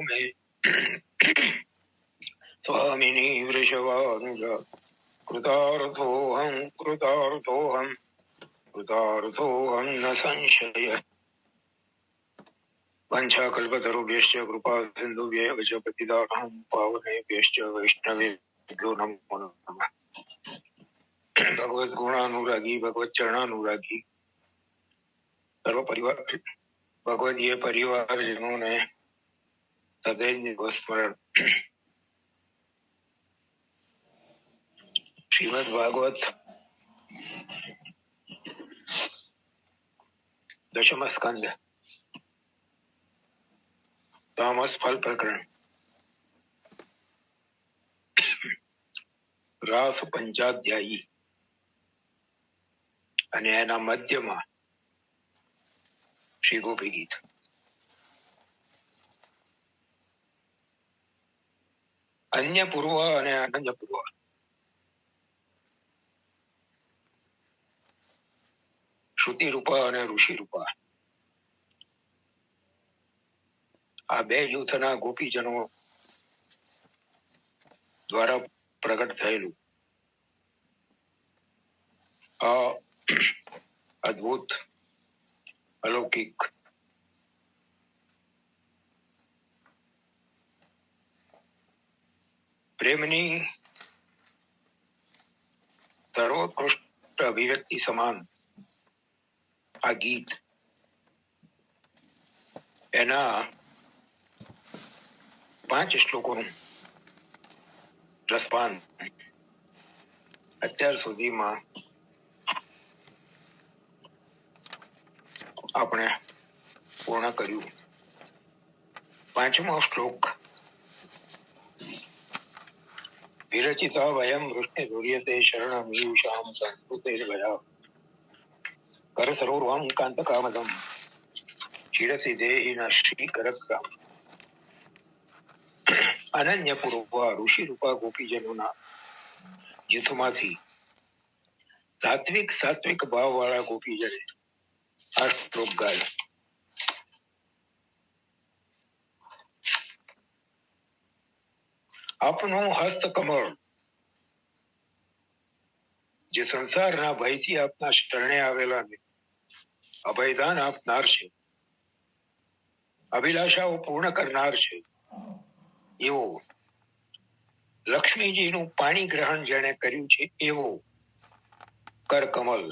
मे स्वामिनी वृषभानुज कृतार्थोऽहं कृतार्थोऽहं कृतार्थोऽहं न संशय। वंशाकल्पतरुभ्यश्च कृपा सिन्धुभ्यः च पतितानां पावनेभ्यश्च वैष्णवेभ्यो नमो नमः। भगवत गुणानुरागी भगवत चरणानुरागी सर्व परिवार भगवदीय परिवारजनों ने सदैव स्मरण श्रीमद् भागवत दशम स्कंद तामस फल प्रकरण रास पंचाध्यायी અને એના મધ્યમાં શ્રી ગોપી ગીત। અન્ય પૂર્વ અને અનન્ય પૂર્વ શ્રુતિ રૂપા અને ઋષિ રૂપા આ બે યુથના ગોપીજનો દ્વારા પ્રગટ થયેલું આ અદ્ભુત અલૌકિક પ્રેમની સર્વોત્કૃષ્ટ અભિવ્યક્તિ સમાન આ ગીત એના 5 શ્લોકોનું રસપાન અત્યાર સુધીમાં આપણે પૂર્ણ કર્યું। 5મો શ્લોક વિરચિતા વયમ વૃષ્ણિ ધુર્યતે શરણમીયુષામ સંસ્કૃતૈર્વયા કરસરોર્વં કાંતકામદં શિરસી દેહિન શ્રીકરગ્રામ। અનન્ય પૂર્વ ઋષિ રૂપા ગોપીજનોના યુથમાંથી સાત્વિક ભાવ વાળા ગોપીજને આ શ્લોક ગાયો। આપનું હસ્તકમળ જે સંસારના ભયથી આપના શરણે આવેલાને અભયદાન આપનાર છે, અભિલાષાઓ પૂર્ણ કરનાર છે, એવો લક્ષ્મીજીનું પાણી ગ્રહણ જેણે કર્યું છે એવો કરકમલ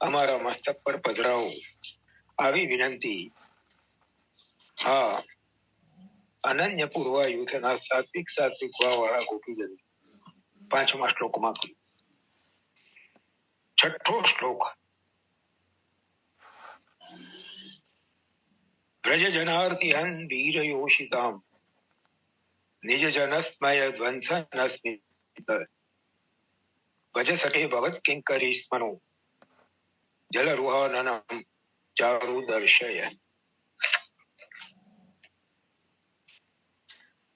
અમારા મસ્તક પર પધરાવો, આવી વિનંતી આ અનન્ય પૂર્વ યુથના સાત્વિક ભાવવાળા ગોપીજન 5મા શ્લોકમાં કર્યું। 6ઠો શ્લોક વ્રજ જનાર્તિહન વીર યોષિતામ નિજ જનસ્મય ધ્વંસનસ્મિ ભજ સકે ભગત કિંકરી સ્મનો જલરુહાનનમ ચારુ દર્શય।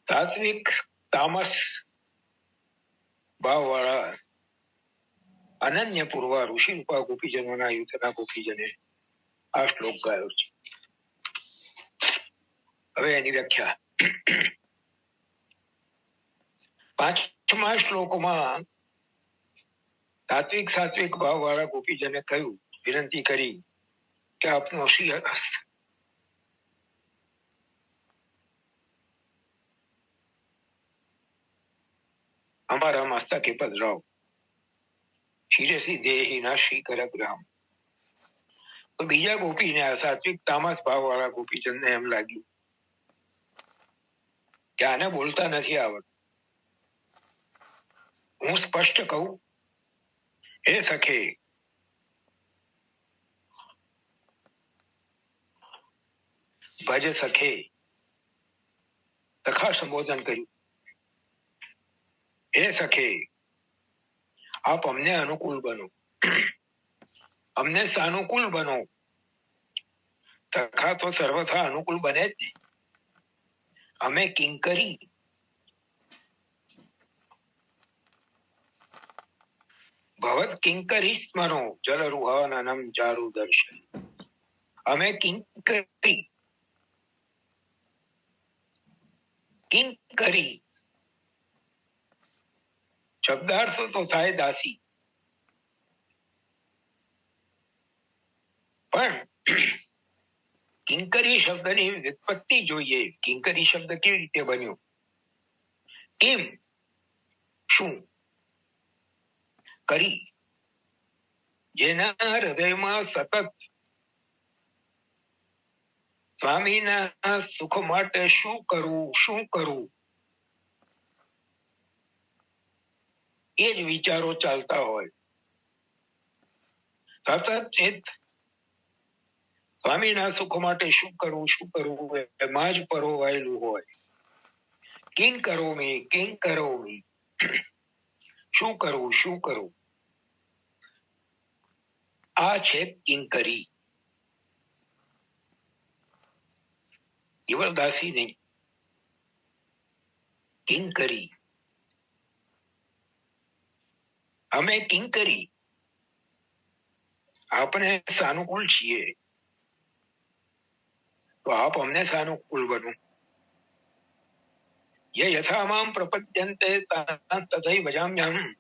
સાત્વિક તામસ ભાવવાળા અનન્ય પૂર્વ ઋષિ રૂપા ગોપીજનોના યુથના ગોપીજને આ શ્લોક ગાયો છે। હવે એની વ્યાખ્યા 5મા શ્લોકમાં સાત્વિક ભાવવાળા ગોપીજને કહ્યું, વિનંતી કરી કે આપનો શ્રી હસ્ત અમારા મસ્તકે પધરાવો, શિરસી દેહિના શ્રીકરગ્રામ। તો બીજા ગોપીને આ સાત્વિક તામસ ભાવવાળા ગોપીજનને એમ લાગ્યું કે આને બોલતા નથી આવડતું। હું સ્પષ્ટ કહું, હે સખે ભજ સખે, સખા સંબોધન કર્યું। હે સખે આપ અમને અનુકૂળ બનો, અમને સાનુકૂળ બનો। સખા તો સર્વથા અનુકૂળ બને જ નહીં, અમે કિંકરી ભવત કિંકરી સ્મરો જલરુહાનનમ ચારુ દર્શન। અમે કિંકરી કિંકરી શબ્દાર્થ તો થાય દાસી, પણ કિંકરી શબ્દની વ્યુત્પત્તિ જોઈએ. કિંકરી શબ્દ કેવી રીતે બન્યો? કેમ, શું, કરી, જેના હૃદયમાં સતત સ્વામીના સુખ માટે શું કરવું, શું કરવું, એ જ વિચારો ચાલતા હોય. સતત ચિત્ત સ્વામીના સુખ માટે શું કરવું, શું કરવું એમાં જ પરોવાયેલું હોય. કિં કરોમી, કિં કરોમી, શું કરવું, શું કરવું, આ છે કિંકરી. કેવળ દાસી નહીં, કિંકરી. અમે કિંકરી, આપણે સાનુકૂળ છીએ તો આપ અમને સાનુકૂળ બનો. યે યથા મામ પ્રપદ્યન્તે તથૈવ ભજામ્યહમ.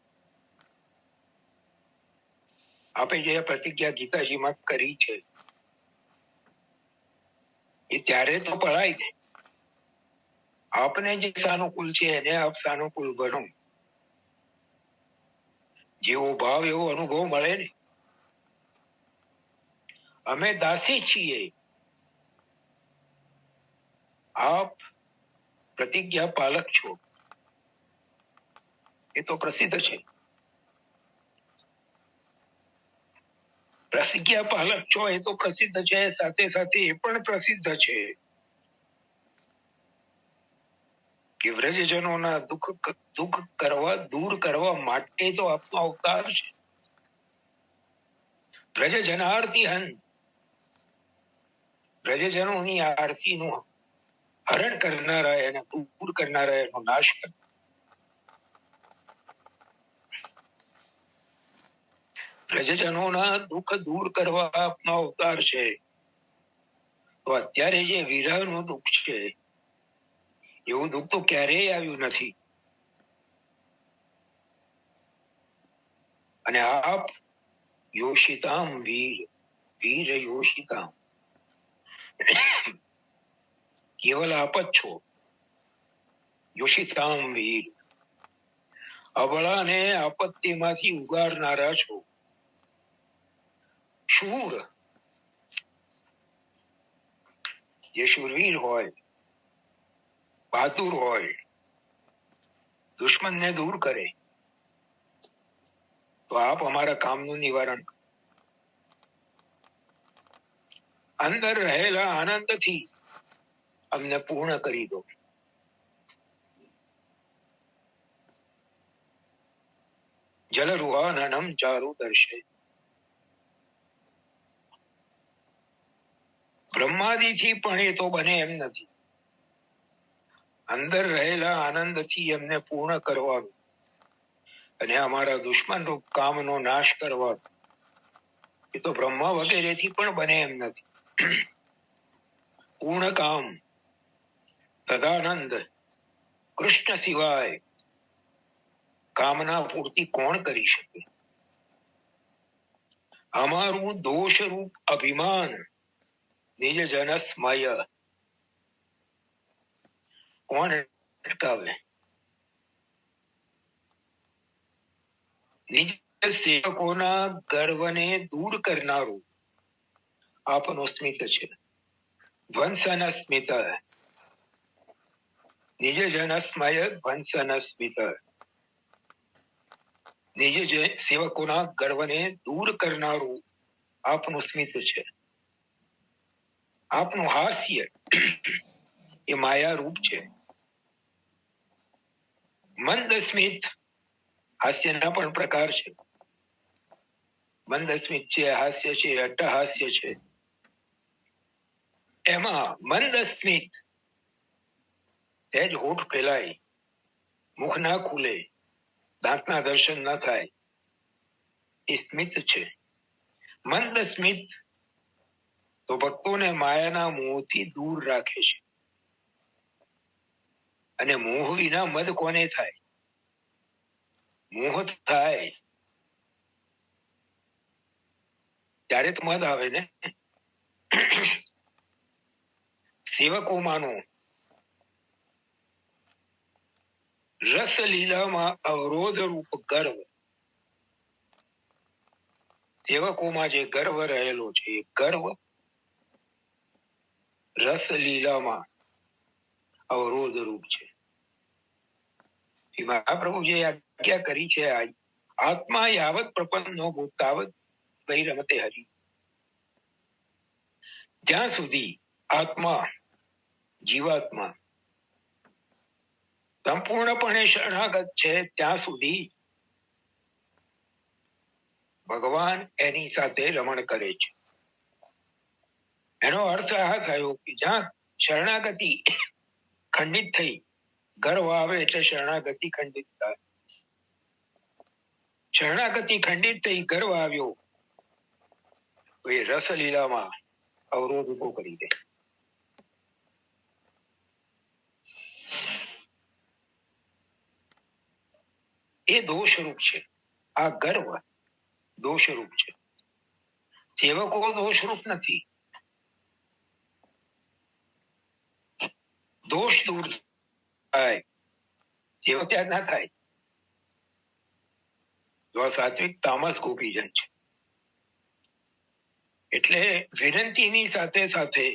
આપે જે પ્રતિજ્ઞા ગીતાજીમાં કરી છે એ ત્યારે તો પડાય ને. આપને જે સાનુકૂળ છે એને આપ સાનુકૂળ બનો. જેવો ભાવ એવો અનુભવ મળે ને. અમે દાસી છીએ, આપ પ્રતિજ્ઞા પાલક છો. એ તો પ્રસિદ્ધ છે. પ્રતિજ્ઞા પાલક છો એ તો પ્રસિદ્ધ છે. સાથે સાથે એ પણ પ્રસિદ્ધ છે કે વ્રજજનોના દુઃખ કરવા, દૂર કરવા માટે તો આપનો અવતાર છે. વ્રજજનાર્થી હન, વ્રજજનોની આરતીનું હરણ કરનારા, એને દૂર કરનારા, એનો નાશ કરનારા. પ્રજજનોના દુઃખ દૂર કરવા આપનો અવતાર છે. તો અત્યારે જે વિરહનું દુઃખ છે એવું દુઃખ તો ક્યારેય આવ્યું નથી. અને આપ યોષિતામ વીર, વીર યોષિતામ, કેવલ આપ જ છો. યોષિતામ વીર, અબળાને આપત્તિમાંથી ઉગારનારા છો. શૂર, જે શૂરવીર હોય, બહાદુર હોય, દુશ્મનને દૂર કરે, તો આપ અમારા કામનું નિવારણ કરો. અંદર રહેલા આનંદથી અમને પૂર્ણ કરી દો. જલરુહાનનમ ચારુ દર્શે, બ્રહ્માદિથી પણ એ તો બને એમ નથી. અંદર રહેલા આનંદથી એમને પૂર્ણ કરવાનું અને અમારા દુશ્મન રૂપ કામનો નાશ કરવાનો, એ તો બ્રહ્મા વગેરેથી પણ બને એમ નથી. પૂર્ણ કામ, સદાનંદ, કૃષ્ણ સિવાય કામના પૂર્તિ કોણ કરી શકે? અમારું દોષરૂપ અભિમાન નિજ જનસ્મય કોણ અટકાવે? નિજ સેવકોના ગર્વને દૂર કરનારું આપનું સ્મિત છે. વંસન સ્મિત, નિજ જનસ્મય વંસન સ્મિત. નિજ સેવકોના ગર્વને દૂર કરનારું આપનું સ્મિત છે. આપનું હાસ્ય એ માયા રૂપ છે. મંદ સ્મિત, હાસ્યના પણ પ્રકાર છે. મંદ સ્મિત છે, હાસ્ય છે, અટ્ટહાસ્ય છે. એમાં મંદ સ્મિત, સહેજ હોઠ ફેલાય, મુખ ના ખુલે, દાંતના દર્શન ના થાય, એ સ્મિત છે. મંદ સ્મિત તો ભક્તોને માયાના મોહથી દૂર રાખે છે અને મોહ વિના મદ કોને થાય? મોહ થાય ત્યારે તો મદ આવે ને. સેવકોમાંનો રસ લીલામાં અવરોધ રૂપ ગર્વ, સેવકોમાં જે ગર્વ રહેલો છે એ ગર્વ રસ લીલામાં અવરોધ રૂપ છે. મહાપ્રભુ જે આજ્ઞા કરી છે, આત્મા યાવત પ્રપન્ન નો ભૂત તાવત વહી રમતે હરી. જ્યાં સુધી આત્મા જીવાત્મા સંપૂર્ણપણે શરણાગત છે ત્યાં સુધી ભગવાન એની સાથે રમણ કરે છે. એનો અર્થ આ થયો કે જ્યાં શરણાગતિ ખંડિત થઈ, ગર્વ આવે એટલે શરણાગતિ ખંડિત થાય. શરણાગતિ ખંડિત થઈ, ગર્વ આવ્યો તો એ રસલીલામાં અવરોધ ઉભો કરી દે. એ દોષરૂપ છે. આ ગર્વ દોષરૂપ છે. સેવકો દોષરૂપ નથી. દોષ દૂર થાય, સેવક ત્યાગ ના થાય. જો સાત્વિક તામસ ગોપીજન છે. એટલે વિનંતીની સાથે સાથે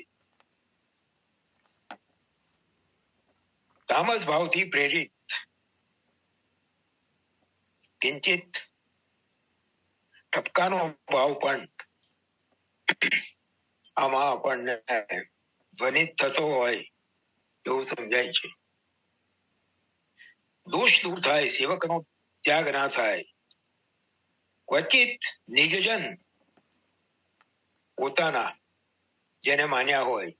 તામસ ભાવથી પ્રેરિત કિંચિત ટપકાનો ભાવ પણ આમાં આપણને ધ્વનિત થતો હોય એવું સમજાય છે. દોષ દૂર થાય, સેવકનો ત્યાગ ના થાય. ક્વચિત નિજજન પોતાના જેને માન્યા હોય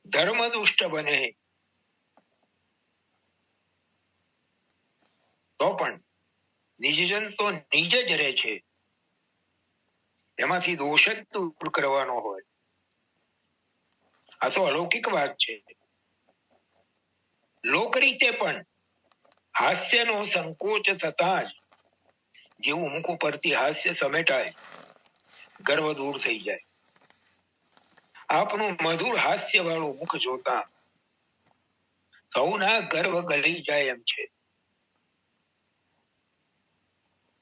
ધર્મ દુષ્ટ બને તો પણ નિજજન તો નિજ જ રહે છે, એમાંથી દોષ જ દૂર કરવાનો હોય. આ તો અલૌકિક વાત છે. લોક રીતે પણ હાસ્યનો સંકોચ થતા જ જેવું મુખ ઉપરથી હાસ્ય સમેટાય, ગર્વ દૂર થઈ જાય. આપનું મધુર હાસ્ય વાળું મુખ જોતા સૌના ગર્વ ગળી જાય એમ છે.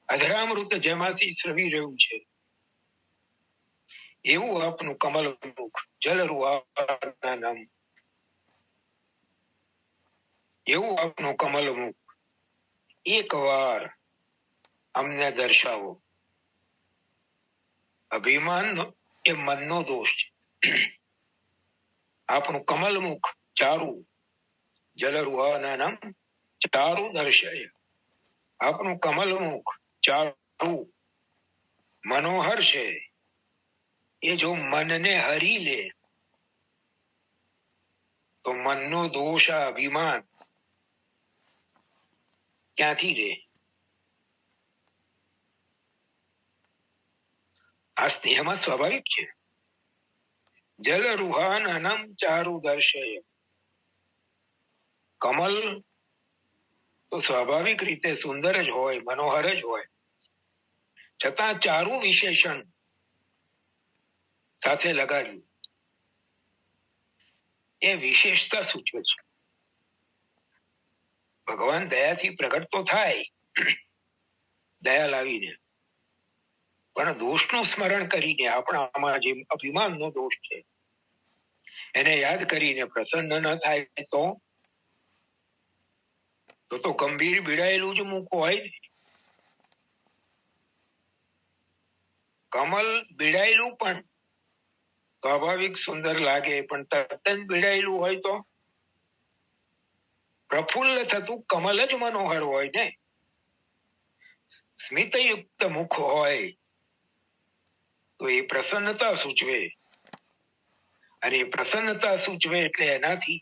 અધરામૃત જેમાંથી સ્રવી રહ્યું છે એવું આપનું કમલ મુખ જલરુઆના નામ, એવું આપનું કમલ મુખ એક વાર અમને દર્શાવો. અભિમાન એ મનનો દોષ છે. આપણું કમલ મુખ ચારું જલરુઆના નામ ચારું દર્શાય. આપણું કમલ મુખ ચારું મનોહર છે. એ જો મનને હરી લે તો મનનો દોષ અભિમાન ક્યાંથી રહે? આ સ્નેહમાં સ્વાભાવિક છે. જલ રૂહાન અનમ ચારુ દર્શય. કમલ તો સ્વાભાવિક રીતે સુંદર જ હોય, મનોહર જ હોય, છતાં ચારુ વિશેષણ સાથે લગાડ્યું એ વિશેષતા સૂચવે છે. ભગવાન દયાથી પ્રગટ તો થાય દયા લાવીને, પણ દોષનું સ્મરણ કરીને આપણામાં જે અભિમાનનો દોષ છે એને યાદ કરીને પ્રસન્ન ન થાય તો ગંભીર ભીડાયેલું જ મુખ હોય. કમલ ભીડાયેલું પણ સ્વાભાવિક સુંદર લાગે, પણ તદ્દન ભીડાયેલું હોય તો પ્રફુલ્લ થતું કમલ જ મનોહર હોય ને. સ્મિતયુક્ત મુખ હોય તો એ પ્રસન્નતા સૂચવે, અને એ પ્રસન્નતા સૂચવે એટલે એનાથી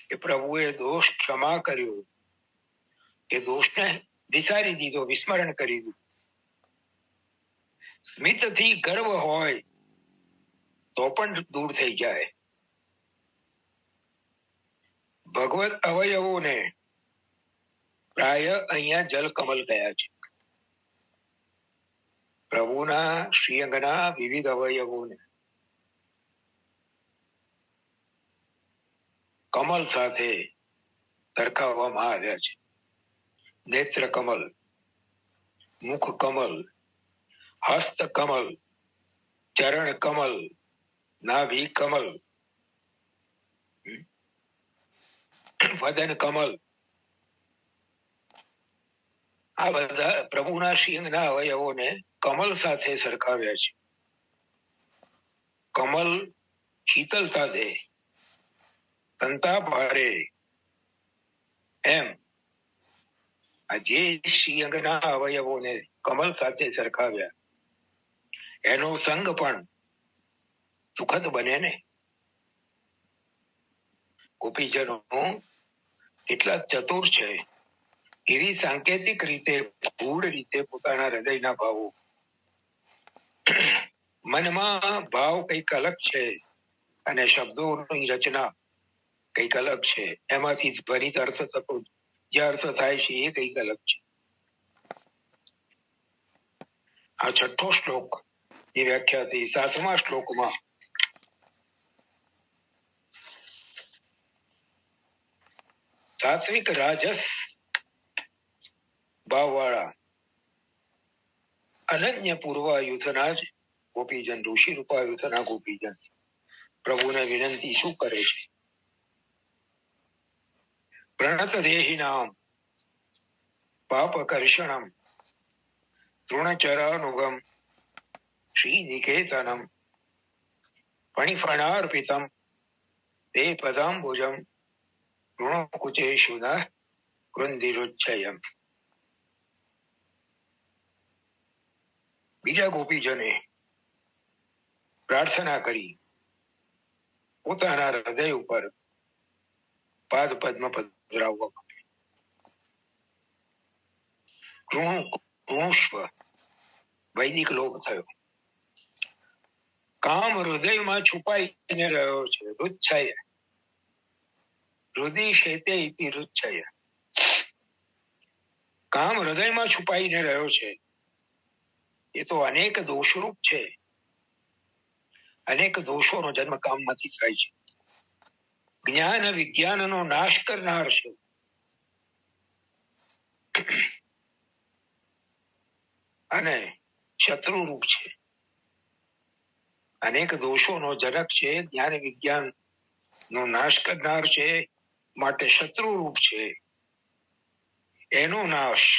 કે પ્રભુએ દોષ ક્ષમા કર્યો, કે દોષને વિસારી દીધો, વિસ્મરણ કરી દીધું. સ્મિતથી ગર્વ હોય તો પણ દૂર થઈ જાય. ભગવત અવયવોને પ્રાય અહીંયા જલકમલ કયા છે. પ્રભુના શ્રીઅંગના વિવિધ અવયવોને કમલ સાથે સરખાવવામાં આવ્યા છે. નેત્ર કમલ, મુખ કમલ, હસ્ત કમલ, ચરણ કમલ, નાભી કમલ, વદન કમલ. આ બધા પ્રભુના શ્રીઅંગના અવયવોને કમલ સાથે સરખાવ્યા છે. કમલ શીતલતા દે, સંતાપ હારે, એમ આ જે શ્રીઅંગના અવયવોને કમલ સાથે સરખાવ્યા એનો સંગ પણ સુખદ બને ને. ગોપીજનો એટલા ચતુર છે, એવી સાંકેતિક રીતે, ગૂઢ રીતે પોતાના હૃદયના ભાવો, મનમાં ભાવ કંઈક અલગ છે અને શબ્દોની રચના કંઈક અલગ છે, એમાંથી ધ્વનિત અર્થ થતો જે અર્થ થાય છે એ કંઈક અલગ છે. આ 6ઠ્ઠો શ્લોક ની વ્યાખ્યા થઈ. 7મા શ્લોકમાં સાત્વિક રાજસ ભાવવાળા અનન્ય પૂર્વાયુધના જ ગોપીજન, ઋષિ રૂપાયુધના ગોપીજન પ્રભુને વિનંતી શું કરે છે? પ્રણત દેહિનામ પાપકર્ષણમ તૃણચરાનુગમ શ્રી નિકેતનમ ફણિફણાર્પિતમ તે પદાંબુજમ ઋણકુચેષુ ન કૃંદિરુચ્છયમ. બીજા ગોપીજને પ્રાર્થના કરી પોતાના હૃદય ઉપર પાદ પદ્મ પધરાવવા. કૃણુષ્વ વૈદિક લોક થયો. કામ હૃદયમાં છુપાઈને રહ્યો છે. રુચ્છય હૃદય શેતે ઇતિ રુચ્છય. કામ હૃદયમાં છુપાઈને રહ્યો છે. એ તો અનેક દોષરૂપ છે. અનેક દોષોનો જન્મ કામમાંથી થાય છે. જ્ઞાન વિજ્ઞાનનો નાશ કરનાર છે. અને શત્રુરૂપ છે. અનેક દોષોનો જનક છે, જ્ઞાન વિજ્ઞાન નો નાશ કરનાર છે, માટે શત્રુરૂપ છે. એનો નાશ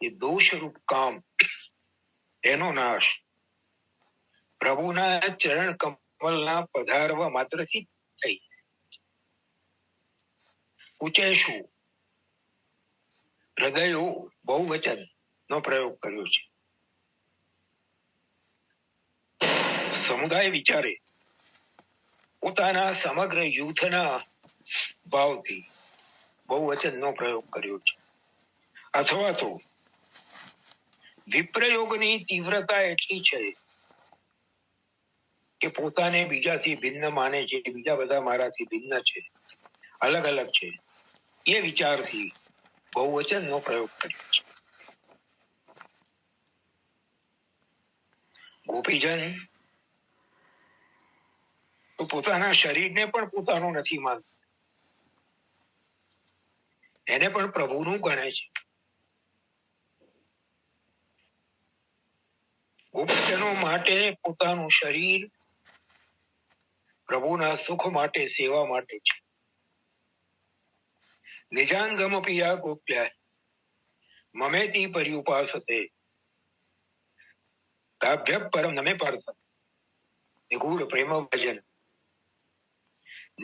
એ દોષરૂપ કામ, એનો નાશ પ્રભુના ચરણ કમલના પધારવા માત્રથી થઈ. કુચેશુ હૃદયો બહુવચન નો પ્રયોગ કર્યો છે. સમુદાય વિચારે પોતાના સમગ્ર યુથના ભાવથી બહુવચનનો પ્રયોગ કર્યો છે. અથવા તો વિપ્રયોગની તીવ્રતા એટલી છે કે પોતાને બીજાથી ભિન્ન માને છે, બીજા બધા મારાથી ભિન્ન છે, અલગ અલગ છે, એ વિચારથી બહુવચનનો પ્રયોગ કર્યો છે. ગોપીજન તો પોતાના શરીરને પણ પોતાનું નથી માનતું, એને પણ પ્રભુનું ગણે છે. ગોપીજનો માટે પોતાનું શરીર પ્રભુના સુખ માટે, સેવા માટે છે. નિજાંગમ પિયા ગોપ્ય મમેતી પર્યુપાસતે તાભ્ય પરમ નમે પાર્થ નિગૂઢ પ્રેમ ભજન.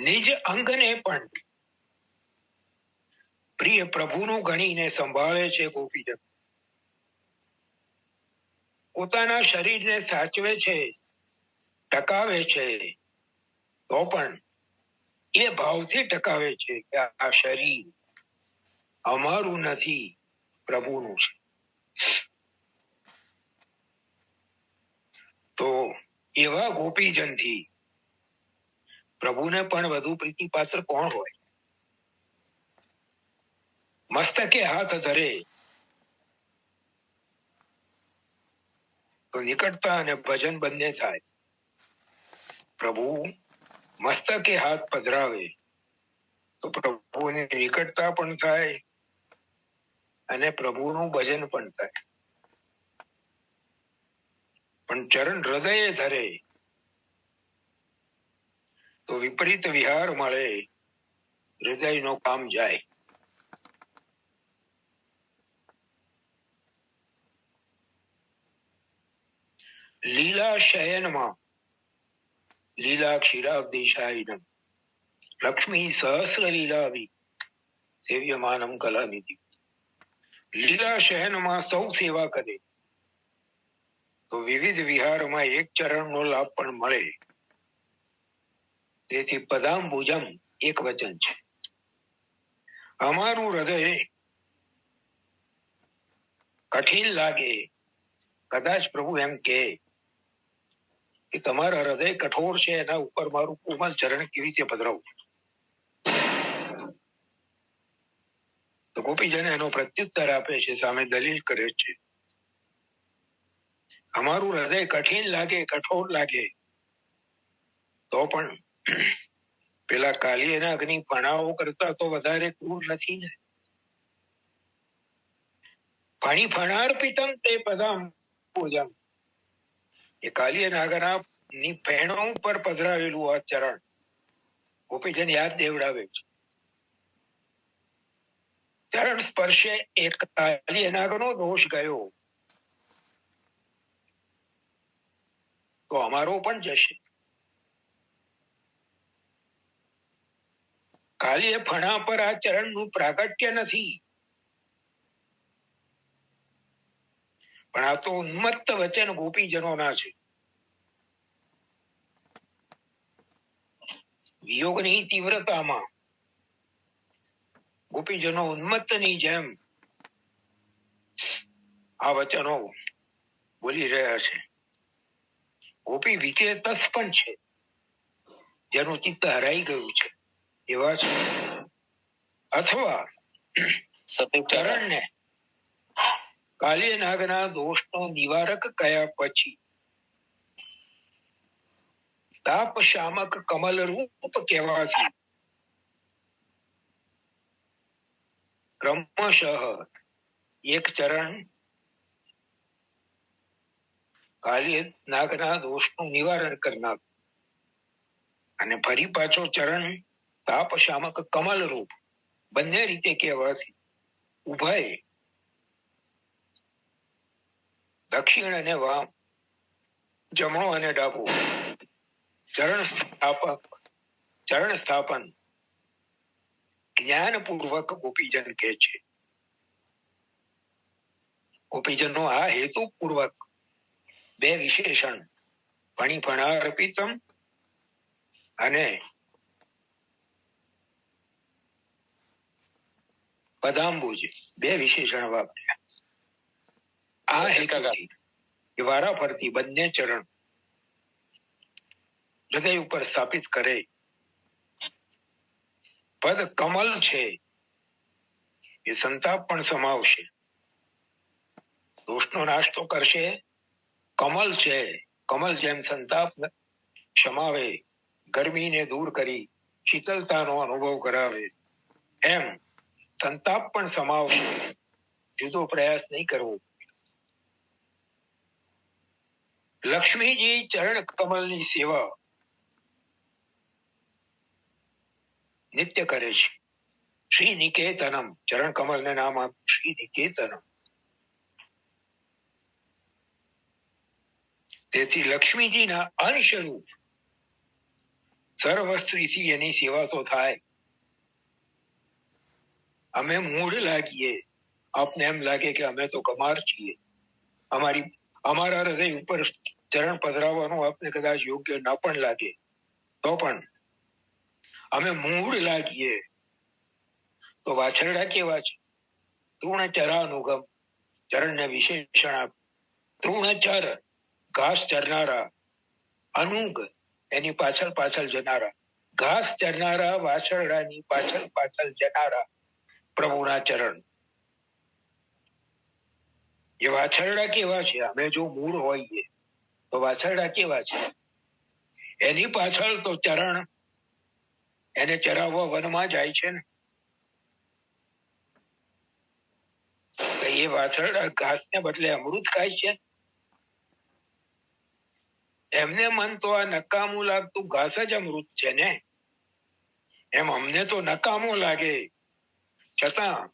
નિજ અંગને પણ પ્રિય પ્રભુનું ગણીને સંભાળે છે ગોપીજન. પોતાના શરીરને સાચવે છે, ટકાવે છે, તો પણ એ ભાવથી ટકાવે છે કે આ શરીર અમારું નથી, પ્રભુનું છે. તો એવા ગોપીજનથી પ્રભુને પણ વધુ પ્રીતિપાત્ર કોણ હોય? મસ્તકે હાથ ધરે તો નિકટતા અને ભજન બંને થાય. પ્રભુ મસ્તકે હાથ પધરાવે તો પ્રભુની નિકટતા પણ થાય અને પ્રભુનું ભજન પણ થાય. પણ ચરણ હૃદયે ધરે તો વિપરીત વિહાર મળે, હૃદયનો કામ જાય. લીલા શયનમાં લીલા ક્ષીરાબ્દિશાયિનમ લક્ષ્મી સહસ્ર લીલાવી સેવ્યમાનમ કલાનિધિ. લીલા શયનમાં સૌ સેવા કરે તો વિવિધ વિહારમાં એક ચરણનો લાભ પણ મળે. તેથી પદાંબુજમ એક વચન છે. અમારું હૃદય કઠિન લાગે, કદાચ પ્રભુ એમ કે તમારા હૃદય કઠોર છે, એના ઉપર મારું કોમલ ચરણ કેવી રીતે પધરાવું? તો ગોપીજન એનો પ્રત્યુત્તર આપે છે, સામે દલીલ કરે છે. અમારું હૃદય કઠિન લાગે, કઠોર લાગે તો પણ પેલા કાલિયના અગ્નિ પણાઓ કરતા તો વધારે ક્રૂર નથી ને. પાણી ફણાર પિતમ તે પદમ પૂજમ. એ કાલિય નાગના ની પહેણો ઉપર પધરાવેલું આ ચરણ ગોપીજન યાદ દેવડાવે છે. ચરણ સ્પર્શે એક કાલિય નાગનો દોષ ગયો તો અમારો પણ જશે. કાલિય ફણા પર આ ચરણનું પ્રાગટ્ય નથી, પણ આ તો ઉન્મત્ત વચન ગોપીજનોના છે. વિયોગની તીવ્રતામાં ગોપીજનો ઉન્મત્તની જેમ આ વચનો બોલી રહ્યા છે. ગોપી વિકેતસ પણ છે, જેનું ચિત્ત હરાઈ ગયું છે એવા છે. અથવા ચરણને કાલિય નાગના દોષનો નિવારક કયા પછી તાપ શામક કમલ રૂપ કહેવાથી ક્રમશઃ એક ચરણ કાલિય નાગના દોષનું નિવારણ કરનાર અને ફરી પાછો ચરણ તાપ શામક કમલ રૂપ બંને રીતે કહેવાથી ઉભય દક્ષિણ અને વામ, જમણો અને ડાબો ચરણ સ્થાપન જ્ઞાનપૂર્વક ગોપીજન કહે છે. ગોપીજનનો આ હેતુપૂર્વક બે વિશેષણ ફણીફણાર્પિતમ અને પદાંબુજ બે વિશેષણ વાપર્યા. આ હેતુથી વારાફરતી બંને ચરણ હૃદય ઉપર સ્થાપિત કરે. પદ કમલ છે એ સંતાપ પણ સમાવશે, દોષનો નાશ તો કરશે. કમલ છે, કમલ જેમ સંતાપ સમાવે, ગરમીને દૂર કરી શીતળતાનો અનુભવ કરાવે, એમ સંતાપ પણ સમાવશે. જુદો પ્રયાસ નહીં કરવો. લક્ષ્મીજી ચરણ કમલની સેવા નિત્ય કરે છે. શ્રી નિકેતનમ, ચરણ કમલને નામ આપ શ્રી નિકેતનમ. તેથી લક્ષ્મીજીના અંશ રૂપ સર્વસ્ત્રીથી એની સેવા તો થાય. અમે મૂઢ લાગીએ, આપને એમ લાગે કે અમે તો કમાર છીએ, અમારા હૃદય ઉપર ચરણ પધરાવવાનું આપને કદાચ યોગ્ય ન પણ લાગે, તો પણ અમે મૂઢ લાગીએ તો વાછરડા કેવા છે. તૃણચરાનુગમ, ચરણને વિશેષણ આપ. તૃણચર ઘાસ ચરનારા, અનુગ એની પાછળ પાછળ જનારા, ઘાસ ચરનારા વાછરડાની પાછળ પાછળ જનારા પ્રભુના ચરણ. એ વાછરડા કેવા છે? અમે જો મૂળ હોઈએ તો વાછરડા કેવા છે? એની પાછળ તો ચરણ, એને ચરાવવા વનમાં જાય છે ને. એ વાછરડા ઘાસને બદલે અમૃત ખાય છે. એમને મન તો આ નકામું લાગતું ઘાસ જ અમૃત છે ને. એમ અમને તો નકામું લાગે, છતાં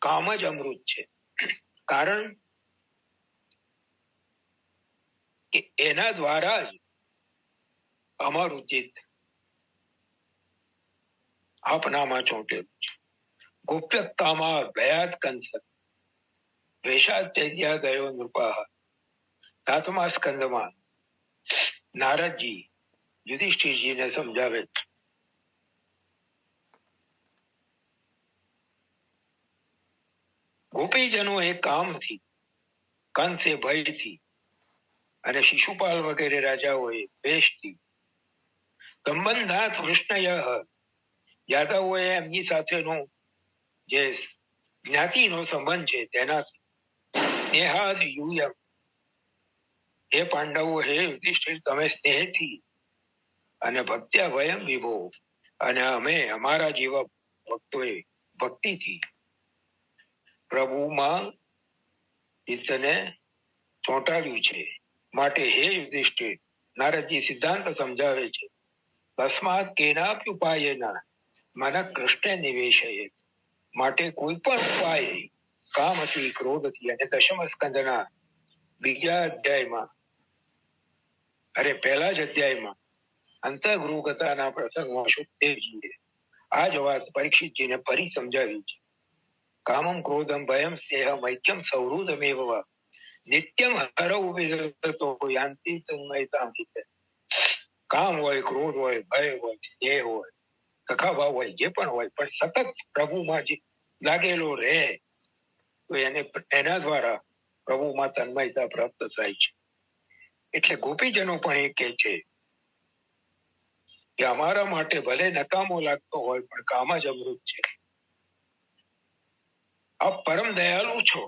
કામ જ અમૃત છે. કારણ કે એના દ્વારા જ અમારું ચિત્ત આપનામાં ચોંટેલું છે. ગુપ્ય કામા ભયાત કંસ વેશાત ચૈત્યા ગયો નૃપાહ. 7મા સ્કંદમાં નારદજી યુધિષ્ઠિરજીને સમજાવે છે. ગોપીજનો એ કામથી, કંસે ભયથી અને શિશુપાલ વગેરે રાજાઓએ વેશથી, સંબંધાત વૃષ્ણય યાદવોએ એમની સાથેનો જે જ્ઞાતિનો સંબંધ છે તેનાથી, સ્નેહાદ યુયમ હે પાંડવો, હે યુધિષ્ઠિર, તમે સ્નેહથી અને ભક્ત્યા વયમ વિભો, અને અમે અમારા જેવા ભક્તોએ ભક્તિથી પ્રભુમાં ચિત્તને ચોંટાડ્યું છે. માટે હે યુધિષ્ઠિર, નારદજી સિદ્ધાંત સમજાવે છે. તસ્માત કેનાપી ઉપાયેના મન કૃષ્ણ નિવેશયે. માટે કોઈ પણ ઉપાય કામથી, ક્રોધથી અને દશમ સ્કંદના બીજા અધ્યાયમાં, પહેલા જ અધ્યાયમાં અંતઃગૃહગતાના પ્રસંગમાં સુખદેવજીએ આ જ વાત પરીક્ષિતજીને ફરી સમજાવી છે. કામમ ક્રોધમ ભયમ સ્નેહમ ઐક્યમ સૌહૃદમેવ નિત્યમ હરૌ વિદતો યાંતિ તન્મયતામ હિતે. કામ હોય, ક્રોધ હોય, ભય હોય, સ્નેહ હોય, સખા ભાવ હોય, જે પણ હોય, પણ સતત પ્રભુમાં જે લાગેલો રહે તો એને એના દ્વારા પ્રભુમાં તન્મયતા પ્રાપ્ત થાય છે. એટલે ગોપીજનો પણ એ કહે છે કે અમારા માટે ભલે નકામો લાગતો હોય પણ કામ જ અમૃત છે. આપ પરમ દયાળુ છો.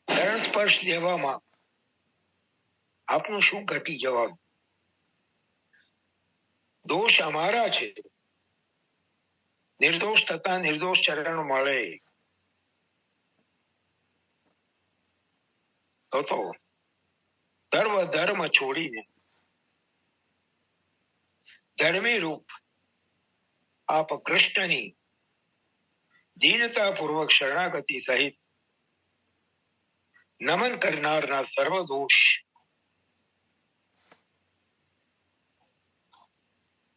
ચરણ સ્પર્શ દેવામાં આપનું શું ઘટી જવાનું? દોષ અમારા છે. નિર્દોષ થતા નિર્દોષ ચરણ મળે તો સર્વ ધર્મ છોડીને ધર્મી રૂપ આપ કૃષ્ણની દીનતા પૂર્વક શરણાગતિ સહિત નમન કરનારના સર્વ દોષ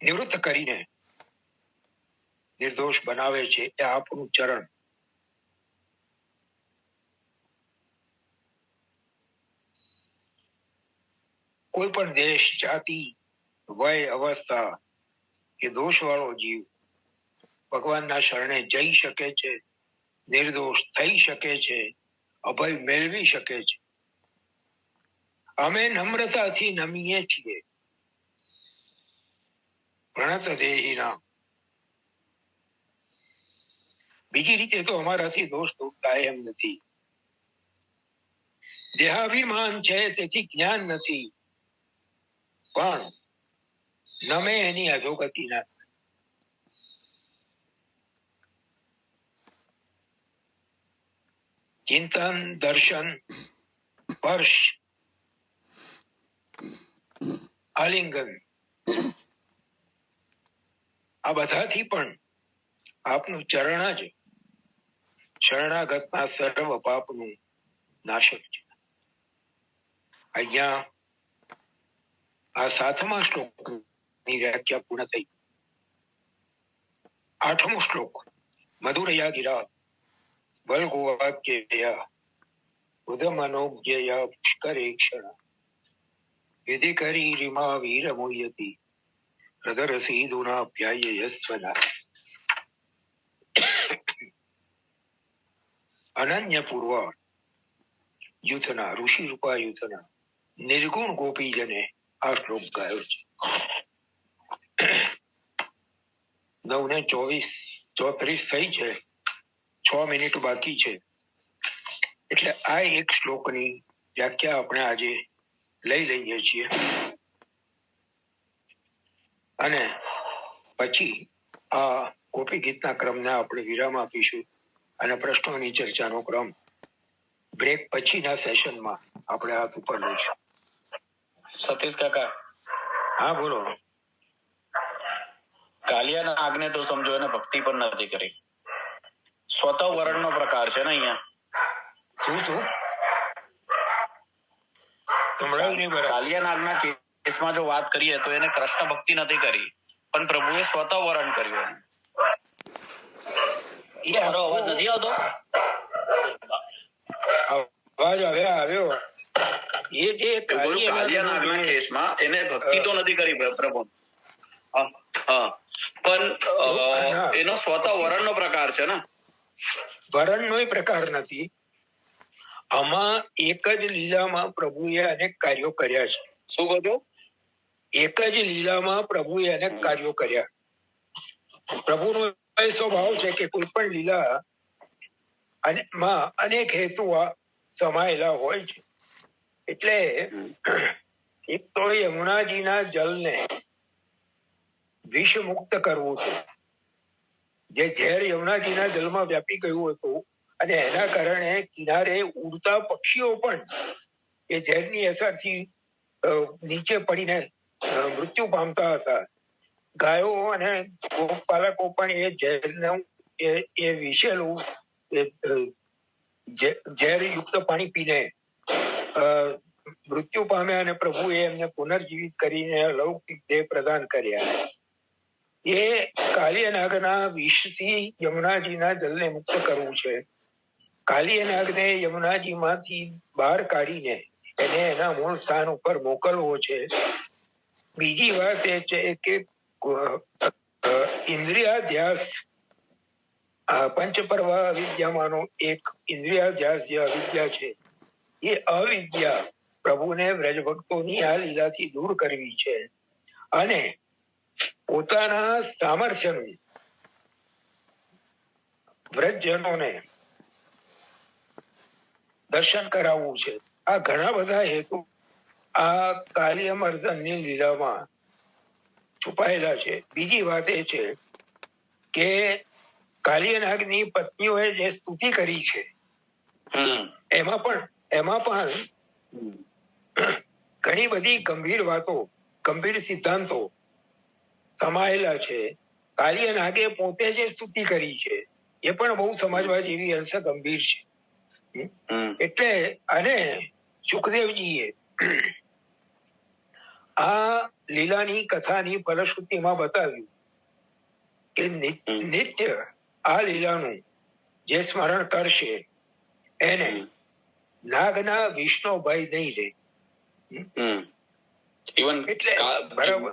નિવૃત્ત કરીને નિર્દોષ બનાવે છે. એ આપનું ચરણ. કોઈ પણ દેશ, જાતિ, વય, અવસ્થા કે દોષ વાળો જીવ ભગવાનના શરણે જઈ શકે છે, નિર્દોષ થઈ શકે છે, અભય મેળવી શકે છે. અમે નમ્રતાથી નમીએ છીએ. પ્રણત દેહીના. બીજી રીતે તો અમારાથી દોષ દૂર થાય એમ નથી. દેહાભિમાન છે તેથી જ્ઞાન નથી, પણ નમે એની અધોગતિ ના. ચિંતન, દર્શન, સ્પર્શ, આલિંગન, આ બધાથી પણ આપનું ચરણ જ શરણાગતના સર્વ પાપનું નાશક છે. અહીંયા આ 7મા શ્લોકની વ્યાખ્યા પૂર્ણ થઈ. 8મો શ્લોક મધુરયા ગિરા બલગોવાક્યયા ઉદમનોજ્યયા પુષ્કરેક્ષણ વિધિ કરી રીમા વીર મોયતી હૃદરસી દુનાપ્યાય યસ્વના. અનન્ય પૂર્વ યુથના ઋષિ રૂપા યુથના નિર્ગુણ ગોપીજને આ શ્લોક ગાયો છે. 9:34 થઈ છે, 6 મિનિટ બાકી છે. એટલે આ એક શ્લોકની વ્યાખ્યા આપણે આજે લઈ લઈએ છીએ અને પછી આ ગોપી ગીતના ક્રમને આપણે વિરામ આપીશું અને પ્રશ્નોની ચર્ચાનો ક્રમ બ્રેક પછીના સેશનમાં આપણે હાથ ઉપર લઈશું. સતીશ કાકા, હા બોલો. કાલિયાના આગને તો સમજો એને ભક્તિ પણ નથી કરી. સ્વતઃ વરણનો પ્રકાર છે ને અહીંયા. શું કાલિયા નાગના કેસમાં જો વાત કરીએ તો એને કૃષ્ણ ભક્તિ નથી કરી, પણ પ્રભુએ સ્વતઃ વરણ કર્યું. મારો અવાજ નથી આવતો? અવાજ આવ્યો. એ જે કાલિયા નાગના કેસમાં એને ભક્તિ તો નથી કરી પ્રભુ, પણ એનો સ્વતઃ વરણનો પ્રકાર છે ને. વરણનો પ્રકાર નથી. આમાં એક જ લીલામાં પ્રભુએ અનેક કાર્યો કર્યા છે. શું કહો? એક જ લીલામાં પ્રભુએ અનેક કાર્યો કર્યા. પ્રભુનો સ્વભાવ છે કે કોઈ પણ લીલા માં અનેક હેતુ સમાયેલા હોય છે. એટલે એક તો યમુનાજીના જલને વિષ મુક્ત કરવું હતું. જે ઝેર યમુનાજીના જલમાં વ્યાપી ગયું હતું અને એના કારણે કિનારે ઉડતા પક્ષીઓ પણ એ ઝેરની અસરથી નીચે પડીને મૃત્યુ પામતા હતા. ગાયો અને ગોપાલકો પણ એ ઝેરનું એ વિષેલું ઝેરયુક્ત પાણી પીને મૃત્યુ પામ્યા અને પ્રભુએ એમને પુનર્જીવિત કરીને અલૌકિક દેહ પ્રદાન કર્યા. એ કાલિયનાગના વિષથી યમુનાજીના જલને મુક્ત કરવું છે. કાલિયનાગને યમુનાજીમાંથી બહાર કાઢીને એને એના મૂળ સ્થાન ઉપર મોકલવો છે. બીજી વાત એ છે કે ઇન્દ્રિયાધ્યાસ પંચપર્વ અવિદ્યામાંનો એક ઇન્દ્રિયાધ્યાસ જે અવિદ્યા છે એ અવિદ્યા પ્રભુને વ્રજભક્તોની આ લીલાથી દૂર કરવી છે અને પોતાના સામર્થ્યનું વ્રજજનોને દર્શન કરાવવું છે. આ ઘણા બધા હેતુ આ કાલિયમર્દનની લીલામાં છુપાયેલા છે. બીજી વાત એ છે કે કાલિયનાગની પત્નીઓએ જે સ્તુતિ કરી છે એમાં પણ ઘણી બધી ગંભીર વાતો, ગંભીર સિદ્ધાંતો સમાયેલા છે. કાલિયનાગે પોતે જે સ્તુતિ કરી છે એ પણ બહુ સમજવા જેવી અંશે ગંભીર છે. એટલે અને સુખદેવજીએ આ લીલાની કથાની ફલશ્રુતિમાં બતાવ્યું કે નિત્ય આ લીલાનું જે સ્મરણ કરશે એને નાગના વિષ્ણુ ભય નહીં લે. એટલે બરાબર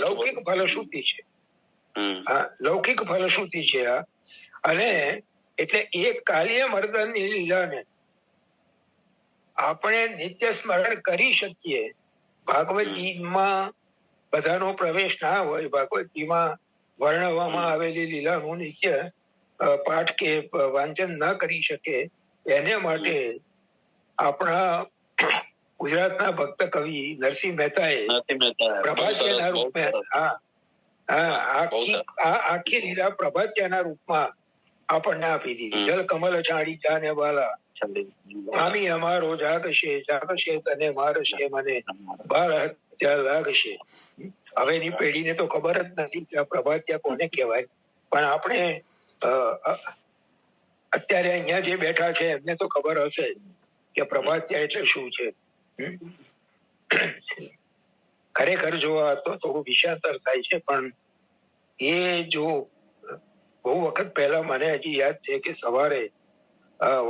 લૌકિક ફલશ્રુતિ છે. લૌકિક ફલશ્રુતિ છે આ. અને એટલે એ કાલિયમર્દનની લીલાને આપણે નિત્ય સ્મરણ કરી શકીએ. ભાગવતજીમાં બધાનો પ્રવેશ ના હોય. ભાગવતજીમાં વર્ણવવામાં આવેલી લીલાનું નિત્ય પાઠ કે વાંચન ના કરી શકે એને માટે આપણા ગુજરાતના ભક્ત કવિ નરસિંહ મહેતાએ પ્રભાત્યાના રૂપમાં આખી લીલા પ્રભાત્યાના રૂપમાં આપણને આપી દીધી. જલ કમલ છાડી જાને વાલા સ્વામી અમારો જાગશે તને મારશે મને બાળ હત્યા લાગશે. હવેની પેઢીને તો ખબર જ નથી કે આ પ્રભાત્યા કોને કહેવાય, પણ આપણે અત્યારે અહીંયા જે બેઠા છે એમને તો ખબર હશે કે પ્રભાત્યા એટલે શું છે. ખરેખર જોવા તો થોડું વિષયાંતર થાય છે, પણ એ જો બહુ વખત પહેલા મને હજી યાદ છે કે સવારે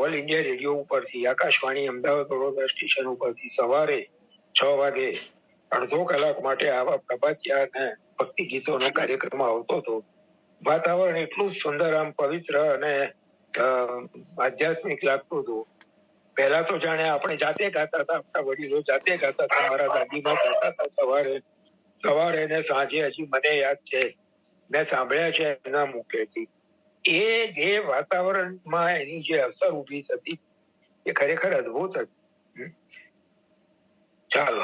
ઓલ ઇન્ડિયા રેડિયો ઉપરથી આકાશવાણી અમદાવાદ વડોદરા સ્ટેશન ઉપરથી સવારે 6 વાગે અડધો કલાક માટે આવા પ્રભાતિયા અને ભક્તિ ગીતોનો કાર્યક્રમ આવતો હતો. વાતાવરણ એટલું સુંદર, આમ પવિત્ર અને આધ્યાત્મિક લાગતું હતું. પહેલા તો જાણે આપણે જાતે ગાતા હતા, આપણા વડીલો જાતે ગાતા હતા, મારા દાદીમાં ગાતા હતા સવારે ને સાંજે. હજી મને યાદ છે, મેં સાંભળ્યા છે એના મુખેથી. એ જે વાતાવરણમાં એની જે અસર ઉભી થતી એ ખરેખર અદભુત હતી. ચાલો,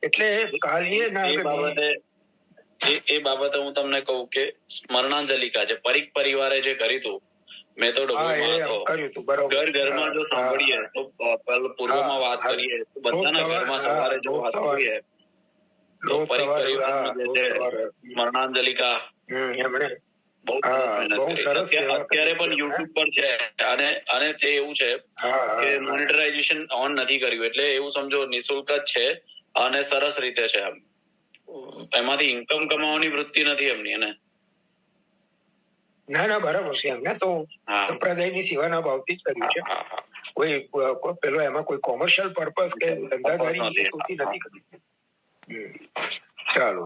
એટલે એ બાબતે હું તમને કહું કે સ્મરણાંજલિકા જે પરીખ પરિવારે જે કર્યું હતું, મેં તો ઘર ઘરમાં જો સાંભળીએ તો પૂર્વમાં વાત કરીએ તો બધાના ઘરમાં સવારે જો વાત કરીએ તો પરીખ પરિવાર સ્મરણાંજલિકા અત્યારે પણ યુટ્યુબ પર છે. અને તે એવું છે કે મોનિટરાઇઝેશન ઓન નથી કર્યું, એટલે એવું સમજો નિઃશુલ્ક જ છે અને સરસ રીતે છે. એમાંથી ઇન્કમ કમાવાની વૃત્તિ નથી એમની. એને ના બરાબર છે. એમને તો સંપ્રદાયની સેવાના ભાવથી જ કર્યું છે. કોઈ પેલો એમાં કોઈ કોમર્શિયલ પર્પઝ કે ધંધાદારી નથી કર્યું. ચાલો,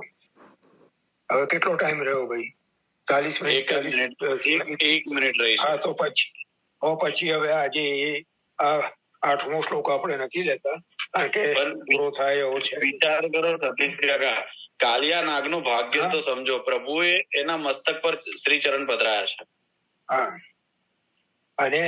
હવે કેટલો ટાઈમ રહ્યો ભાઈ? 40 મિનિટ. 1 મિનિટ રહી. હા, તો પછી હવે આજે આ 8મો શ્લોક આપણે નથી લેતા, કારણ કે પૂરો થાય એવો છે. વિચાર કરો સતીશ કાકા, કાલિયા નાગનું ભાગ્ય તો સમજો. પ્રભુએ એના મસ્તક પર શ્રી ચરણ પધરાયા છે. હા, અને